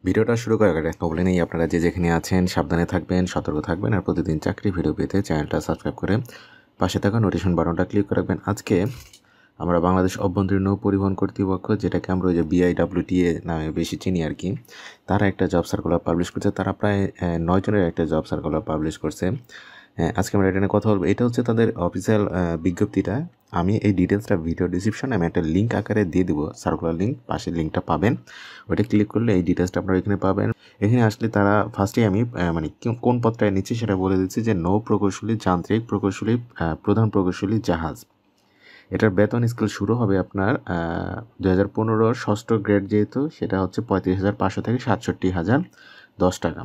ভিডিওটা শুরু করার আগে একটা বলে নেই, আপনারা যে যেখানে আছেন সাবধানে থাকবেন, সতর্ক থাকবেন, আর প্রতিদিন চাকরি ভিডিও পেতে চ্যানেলটা সাবস্ক্রাইব করে পাশে থাকা নোটিফিকেশন বাটনটা ক্লিক করে রাখবেন। আজকে আমরা বাংলাদেশ অভ্যন্তরীণ নৌ পরিবহন কর্তৃপক্ষ, যেটাকে আমরা ওই যে BIWTA নামে বেশি চিনি আর কি, তারা একটা জব সার্কুলার পাবলিশ করছে। তারা প্রায় 9 জনের একটা জব সার্কুলার পাবলিশ করছে। আজকে আমরা এটা নিয়ে কথা বলবো। এটা হচ্ছে তাদের অফিসিয়াল বিজ্ঞপ্তিটা। আমি এই ডিটেলসটা ভিডিও ডিসক্রিপশনে আমি একটা লিঙ্ক আকারে দিয়ে দেবো, সার্কুলার লিঙ্ক, পাশে লিঙ্কটা পাবেন। ওইটা ক্লিক করলে এই ডিটেলসটা আপনারা এখানে পাবেন। এখানে আসলে তারা ফার্স্টেই আমি মানে কোন পদটায় নিচ্ছি সেটা বলে দিচ্ছি, যে নৌ প্রকৌশলী, যান্ত্রিক প্রকৌশলী, প্রধান প্রকৌশলী, জাহাজ। এটার বেতন স্কেল শুরু হবে আপনার 2015 ষষ্ঠ গ্রেড, যেহেতু সেটা হচ্ছে 35,500 থেকে 67,010 টাকা।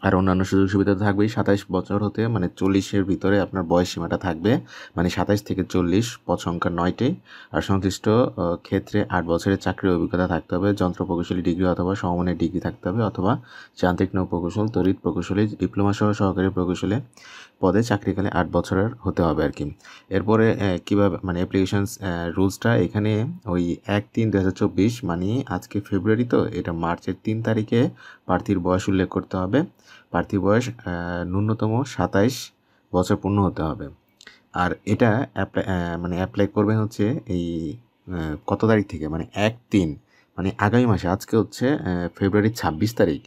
আর অন্যান্য সুযোগ সুবিধা থাকবেই। 27 বছর হতে মানে 40-এর ভিতরে আপনার বয়স সীমাটা থাকবে, মানে 27 থেকে 40, পদ সংখ্যা 9টি। আর সংশ্লিষ্ট ক্ষেত্রে 8 বছরের চাকরির অভিজ্ঞতা থাকতে হবে, যন্ত্র প্রকৌশলী ডিগ্রি অথবা সমমানের ডিগ্রি থাকতে হবে, অথবা যান্ত্রিক নৌ প্রকৌশল, তড়িৎ প্রকৌশলী, ডিপ্লোমা সহ সহকারী প্রকৌশলী পদে চাকরিকালে 8 বছরের হতে হবে আর কি। এরপরে কীভাবে মানে অ্যাপ্লিকেশন রুলসটা এখানে ওই 1/3/2024, মানে আজকে ফেব্রুয়ারি, তো এটা মার্চের 3 তারিখে প্রার্থীর বয়স উল্লেখ করতে হবে। প্রার্থীর বয়স ন্যূনতম 27 বছর পূর্ণ হতে হবে। আর এটা অ্যাপ্লাই করবেন হচ্ছে এই কত তারিখ থেকে, মানে 1/3, মানে আগামী মাসে। আজকে হচ্ছে ফেব্রুয়ারির 26 তারিখ,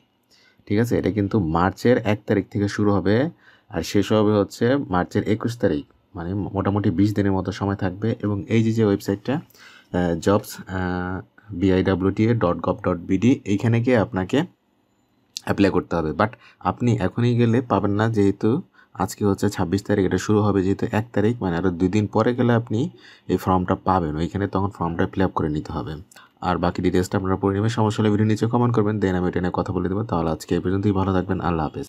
ঠিক আছে। এটা কিন্তু মার্চের 1 তারিখ থেকে শুরু হবে আর শেষ হবে হচ্ছে মার্চের 21 তারিখ, মানে মোটামুটি 20 দিনের মতো সময় থাকবে। এবং এই যে ওয়েবসাইটটা জবস BIWTA.gov.bd, এইখানে গিয়ে আপনাকে অ্যাপ্লাই করতে হবে। বাট আপনি এখনই গেলে পাবেন না, যেহেতু আজকে হচ্ছে 26 তারিখ, এটা শুরু হবে যেহেতু 1 তারিখ, মানে আরও 2 দিন পরে গেলে আপনি এই ফর্মটা পাবেন ওইখানে, তখন ফর্মটা ফিল আপ করে নিতে হবে। আর বাকি ডিটেলসটা আপনারা পড়ে নেবেন। সমস্যা হলে ভিডিও নিচে কমেন্ট করবেন, দেন আমি এটা নিয়ে কথা বলে দেবো। তাহলে আজকে এই পর্যন্তই, ভালো থাকবেন, আল্লাহ হাফেজ।